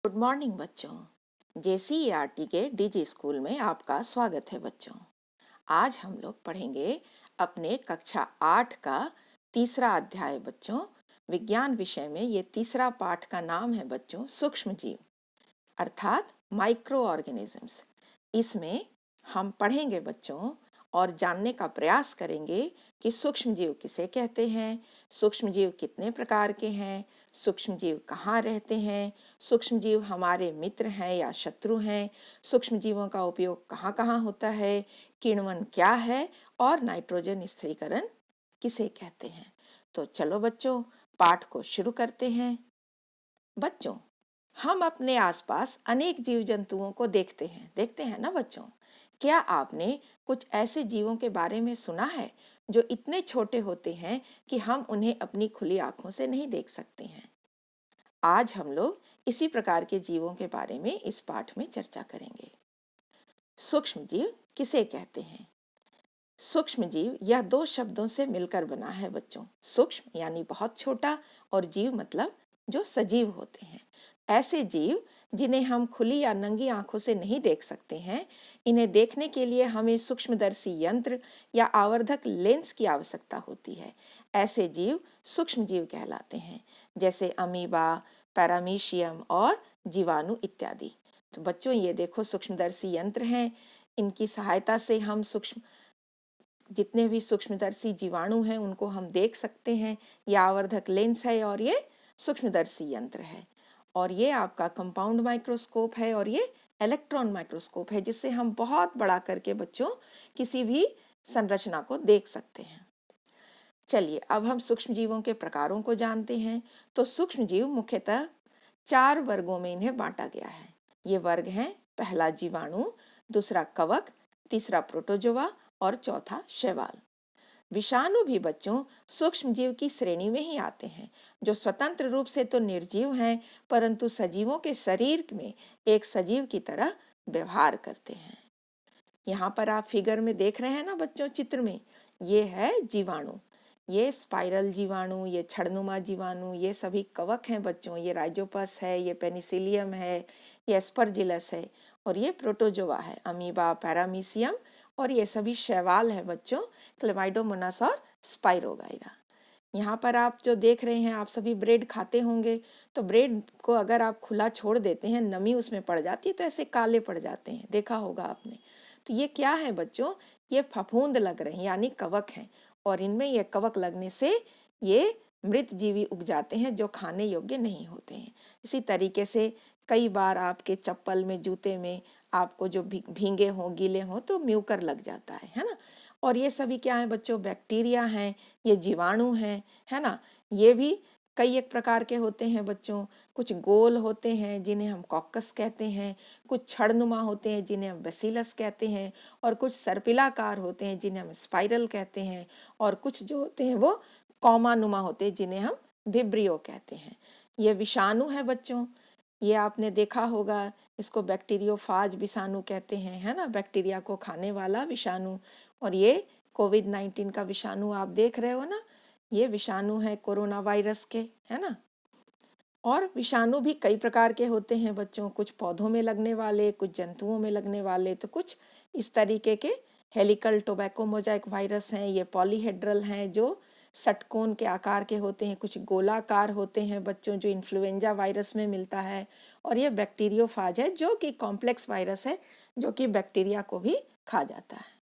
Good morning बच्चों। JCERT के DG school में आपका स्वागत है बच्चों। आज हम लोग पढ़ेंगे अपने कक्षा 8 का तीसरा अध्याय बच्चों। विज्ञान विषय में ये तीसरा पाठ का नाम है बच्चों सूक्ष्म जीव अर्थात माइक्रो ऑर्गेनिजम्स। इसमें हम पढ़ेंगे बच्चों और जानने का प्रयास करेंगे कि सूक्ष्म जीव किसे कहते हैं, सूक्ष्म जीव कितने प्रकार के हैं, सूक्ष्म जीव कहाँ रहते हैं, सूक्ष्म जीव हमारे मित्र हैं या शत्रु हैं, सूक्ष्म जीवों का उपयोग कहाँ कहाँ होता है, किण्वन क्या है और नाइट्रोजन स्थिरीकरण किसे कहते हैं। तो चलो बच्चों पाठ को शुरू करते हैं। बच्चों, हम अपने आसपास अनेक जीव जंतुओं को देखते हैं ना बच्चों। क्या आपने कुछ ऐसे जीवों के बारे में सुना है जो इतने छोटे होते हैं कि हम उन्हें अपनी खुली आंखों से नहीं देख सकते हैं? आज हम लोग इसी प्रकार के जीवों के बारे में इस पाठ में चर्चा करेंगे। सूक्ष्म जीव किसे कहते हैं? सूक्ष्म जीव यह दो शब्दों से मिलकर बना है बच्चों। सूक्ष्म यानी बहुत छोटा और जीव मतलब जो सजीव होते हैं। ऐसे जीव जिन्हें हम खुली या नंगी आंखों से नहीं देख सकते हैं, इन्हें देखने के लिए हमें सूक्ष्मदर्शी यंत्र या आवर्धक लेंस की आवश्यकता होती है। ऐसे जीव सूक्ष्म जीव कहलाते हैं, जैसे अमीबा, पैरामीशियम और जीवाणु इत्यादि। तो बच्चों ये देखो सूक्ष्मदर्शी यंत्र हैं। इनकी सहायता से हम जितने भी सूक्ष्मदर्शी जीवाणु हैं उनको हम देख सकते हैं। ये आवर्धक लेंस है और ये सूक्ष्मदर्शी यंत्र है। और ये आपका कंपाउंड माइक्रोस्कोप है और ये इलेक्ट्रॉन माइक्रोस्कोप है, जिससे हम बहुत बड़ा करके बच्चों किसी भी संरचना को देख सकते हैं। चलिए अब हम सूक्ष्म जीवों के प्रकारों को जानते हैं। तो सूक्ष्म जीव मुख्यतः 4 वर्गों में इन्हें बांटा गया है। ये वर्ग हैं, पहला जीवाणु, दूसरा कवक, तीसरा प्रोटोजोआ और चौथा शैवाल। विषाणु भी बच्चों सूक्ष्म जीव की श्रेणी में ही आते हैं, जो स्वतंत्र रूप से तो निर्जीव हैं, परंतु सजीवों के शरीर में एक सजीव की तरह व्यवहार करते हैं। यहाँ पर आप फिगर में देख रहे हैं ना बच्चों, चित्र में, ये है जीवाणु। ये स्पाइरल जीवाणु, ये छड़नुमा जीवाणु, ये सभी कवक हैं बच्चों। ये राइजोपस है, ये पेनिसिलियम है, ये एस्परजिलस है और ये प्रोटोजोआ है, अमीबा, पैरामीशियम। और ये सभी शैवाल हैं बच्चों, क्लेमाइडोमोनास और स्पाइरोगाइरा। यहाँ पर आप जो देख रहे हैं, आप सभी ब्रेड खाते होंगे। तो ब्रेड को अगर आप खुला छोड़ देते हैं, नमी उसमें पड़ जाती है तो ऐसे काले पड़ जाते हैं, देखा होगा आपने। तो ये क्या है बच्चों? ये फफूंद लग रहे हैं यानी कवक हैं। और इनमें ये कवक लगने से ये मृत जीवी उग जाते हैं जो खाने योग्य नहीं होते हैं। इसी तरीके से कई बार आपके चप्पल में, जूते में आपको जो भींगे हों, गीले हों तो म्यूकर लग जाता है ना। और ये सभी क्या है बच्चों? बैक्टीरिया हैं, ये जीवाणु हैं, है ना। ये भी कई एक प्रकार के होते हैं बच्चों। कुछ गोल होते हैं जिन्हें हम कॉकस कहते हैं, कुछ छड़नुमा होते हैं जिन्हें हम बेसिलस कहते हैं, और कुछ सर्पिलाकार होते हैं जिन्हें हम स्पाइरल कहते हैं, और कुछ जो होते हैं वो कौमानुमा होते हैं जिन्हें हम विब्रियो कहते हैं। ये विषाणु है बच्चों। ये आपने देखा होगा, इसको बैक्टीरियोफाज विषाणु कहते हैं, है ना, बैक्टीरिया को खाने वाला विषाणु। और ये कोविड-19 का विषाणु आप देख रहे हो ना, ये विषाणु है कोरोना वायरस के, है ना। और विषाणु भी कई प्रकार के होते हैं बच्चों, कुछ पौधों में लगने वाले, कुछ जंतुओं में लगने वाले, तो कुछ इस तरीके के हेलिकल टोबैको मोजाइक वायरस हैं। ये पॉलीहेड्रल हैं जो षटकोण के आकार के होते हैं, कुछ गोलाकार होते हैं बच्चों, जो इन्फ्लुएंजा वायरस में मिलता है। और ये बैक्टीरियोफाज है जो कि कॉम्प्लेक्स वायरस है, जो कि बैक्टीरिया को भी खा जाता है।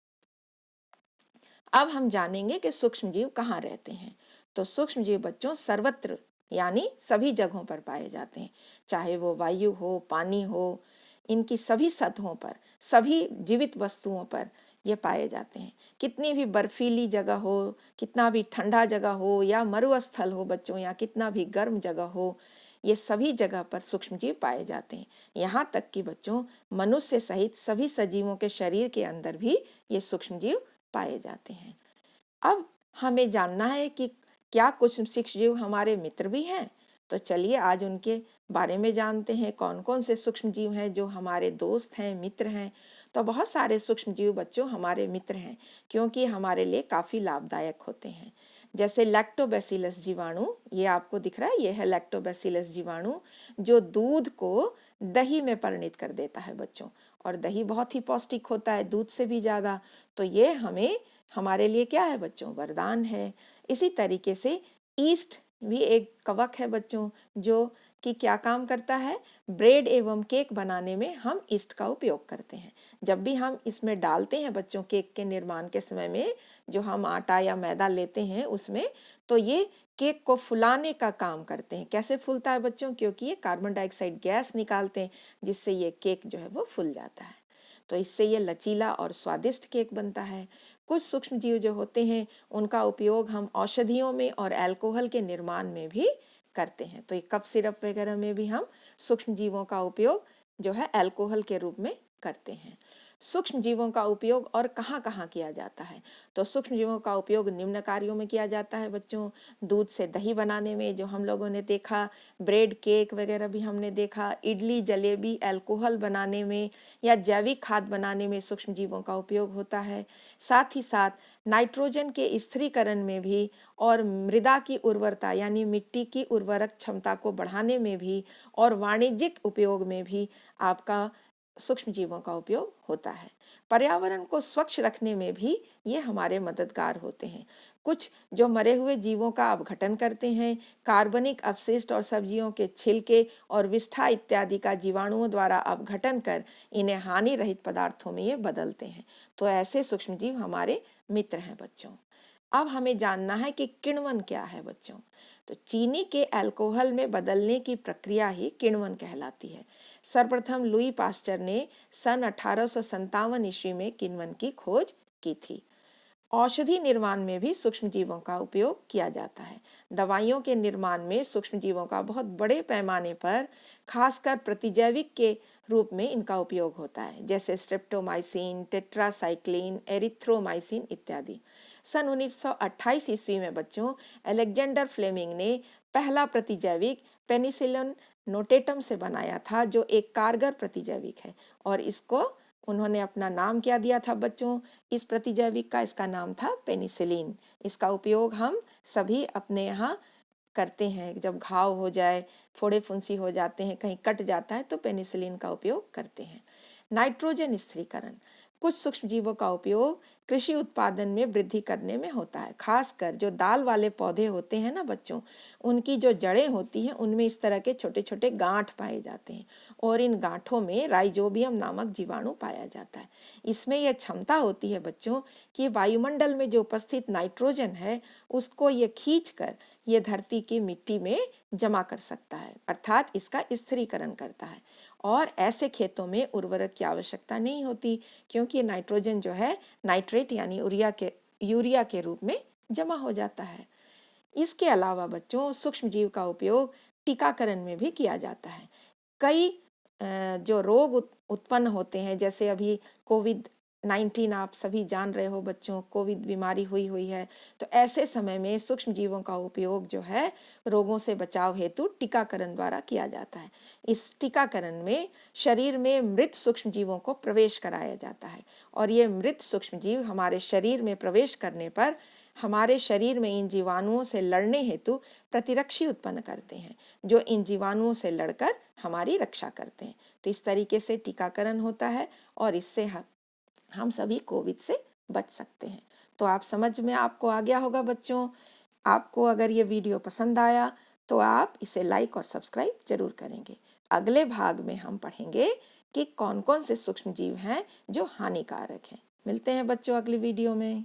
अब हम जानेंगे कि सूक्ष्म जीव कहाँ रहते हैं। तो सूक्ष्म जीव बच्चों सर्वत्र यानी सभी जगहों पर पाए जाते हैं, चाहे वो वायु हो, पानी हो, इनकी सभी सतहों पर, सभी जीवित वस्तुओं पर ये पाए जाते हैं। कितनी भी बर्फीली जगह हो, कितना भी ठंडा जगह हो या मरुस्थल हो बच्चों, या कितना भी गर्म जगह हो, ये सभी जगह पर सूक्ष्म जीव पाए जाते हैं। यहाँ तक कि बच्चों मनुष्य सहित सभी सजीवों के शरीर के अंदर भी ये सूक्ष्म जीव पाए जाते हैं। अब हमें जानना है कि क्या कुछ सूक्ष्म जीव हमारे मित्र भी हैं। तो चलिए आज उनके बारे में जानते हैं, कौन कौन से सूक्ष्म जीव हैं जो हमारे दोस्त हैं, मित्र हैं। तो बहुत सारे सूक्ष्म जीव बच्चों हमारे मित्र हैं, क्योंकि हमारे लिए काफ़ी लाभदायक होते हैं। जैसे लैक्टोबैसिलस जीवाणु, ये आपको दिख रहा है, ये है लैक्टोबैसिलस जीवाणु, जो दूध को दही में परिणत कर देता है बच्चों। और दही बहुत ही पौष्टिक होता है, दूध से भी ज़्यादा। तो ये हमारे लिए क्या है बच्चों, वरदान है। इसी तरीके से ईस्ट भी एक कवक है बच्चों, जो कि क्या काम करता है, ब्रेड एवं केक बनाने में हम ईस्ट का उपयोग करते हैं। जब भी हम इसमें डालते हैं बच्चों केक के निर्माण के समय में, जो हम आटा या मैदा लेते हैं उसमें, तो ये केक को फुलाने का काम करते हैं। कैसे फूलता है बच्चों, क्योंकि ये कार्बन डाइऑक्साइड गैस निकालते हैं, जिससे ये केक जो है वो फूल जाता है। तो इससे ये लचीला और स्वादिष्ट केक बनता है। कुछ सूक्ष्म जीव जो होते हैं उनका उपयोग हम औषधियों में और अल्कोहल के निर्माण में भी करते हैं। तो ये कफ सिरप वगैरह में भी हम सूक्ष्म जीवों का उपयोग जो है अल्कोहल के रूप में करते हैं। सूक्ष्म जीवों का उपयोग और कहाँ कहाँ किया जाता है, तो सूक्ष्म जीवों का उपयोग निम्न कार्यों में किया जाता है बच्चों। दूध से दही बनाने में, जो हम लोगों ने देखा, ब्रेड केक वगैरह भी हमने देखा, इडली जलेबी अल्कोहल बनाने में या जैविक खाद बनाने में सूक्ष्म जीवों का उपयोग होता है। साथ ही साथ नाइट्रोजन के स्थिरीकरण में भी और मृदा की उर्वरता यानी मिट्टी की उर्वरक क्षमता को बढ़ाने में भी और वाणिज्यिक उपयोग में भी आपका सूक्ष्म जीवों का उपयोग होता है। पर्यावरण को स्वच्छ रखने में भी ये हमारे मददगार होते हैं। कुछ जो मरे हुए जीवों का अपघटन करते हैं, कार्बनिक अपशिष्ट और सब्जियों के छिलके और विष्ठा इत्यादि का जीवाणुओं द्वारा अपघटन कर इन्हें हानि रहित पदार्थों में ये बदलते हैं। तो ऐसे सूक्ष्मजीव हमारे मित्र हैं बच्चों। अब हमें जानना है कि किण्वन क्या है बच्चों। तो चीनी के अल्कोहल में बदलने की प्रक्रिया ही किण्वन कहलाती है। सर्वप्रथम लुई पास्चर ने सन 1857 ईस्वी में किण्वन की खोज की थी। औषधि निर्माण में भी सूक्ष्म जीवों का उपयोग किया जाता है। दवाइयों के निर्माण में सूक्ष्म जीवों का बहुत बड़े पैमाने पर, खासकर प्रतिजैविक के रूप में इनका उपयोग होता है, जैसे स्ट्रेप्टोमाइसिन, टेट्रासाइक्लिन, एरिथ्रोमाइसिन इत्यादि। सन 1928 ईस्वी में बच्चों अलेक्जेंडर फ्लेमिंग ने पहला प्रतिजैविक पेनिसिलिन नोटेटम से बनाया था, जो एक कारगर प्रतिजैविक है। और इसको उन्होंने अपना नाम क्या दिया था बच्चों, इस प्रतिजैविक का इसका नाम था पेनिसिलिन। इसका उपयोग हम सभी अपने यहाँ करते हैं। जब घाव हो जाए, फोड़े फुंसी हो जाते हैं, कहीं कट जाता है, तो पेनिसिलिन का उपयोग करते हैं। नाइट्रोजन स्थिरीकरण, कुछ सूक्ष्म जीवों का उपयोग कृषि उत्पादन में वृद्धि करने में होता है। खासकर जो दाल वाले पौधे होते हैं ना बच्चों, उनकी जो जड़ें होती हैं उनमें इस तरह के छोटे छोटे गांठ पाए जाते हैं, और इन गांठों में राइजोबियम नामक जीवाणु पाया जाता है। इसमें यह क्षमता होती है बच्चों कि वायुमंडल में जो उपस्थित नाइट्रोजन है उसको ये खींच कर ये धरती की मिट्टी में जमा कर सकता है, अर्थात इसका स्थिरीकरण करता है। और ऐसे खेतों में उर्वरक की आवश्यकता नहीं होती, क्योंकि नाइट्रोजन जो है नाइट्रेट यानी यूरिया के रूप में जमा हो जाता है। इसके अलावा बच्चों सूक्ष्म जीव का उपयोग टीकाकरण में भी किया जाता है। कई जो रोग उत्पन्न होते हैं, जैसे अभी कोविड-19 आप सभी जान रहे हो बच्चों, कोविड बीमारी हुई है, तो ऐसे समय में सूक्ष्म जीवों का उपयोग जो है रोगों से बचाव हेतु टीकाकरण द्वारा किया जाता है। इस टीकाकरण में शरीर में मृत सूक्ष्म जीवों को प्रवेश कराया जाता है, और ये मृत सूक्ष्म जीव हमारे शरीर में प्रवेश करने पर हमारे शरीर में इन जीवाणुओं से लड़ने हेतु प्रतिरक्षी उत्पन्न करते हैं, जो इन जीवाणुओं से लड़कर हमारी रक्षा करते हैं। तो इस तरीके से टीकाकरण होता है, और इससे हम सभी कोविड से बच सकते हैं। तो आप समझ में आपको आ गया होगा बच्चों। आपको अगर ये वीडियो पसंद आया तो आप इसे लाइक और सब्सक्राइब जरूर करेंगे। अगले भाग में हम पढ़ेंगे कि कौन कौन से सूक्ष्म जीव हैं जो हानिकारक हैं। मिलते हैं बच्चों अगली वीडियो में।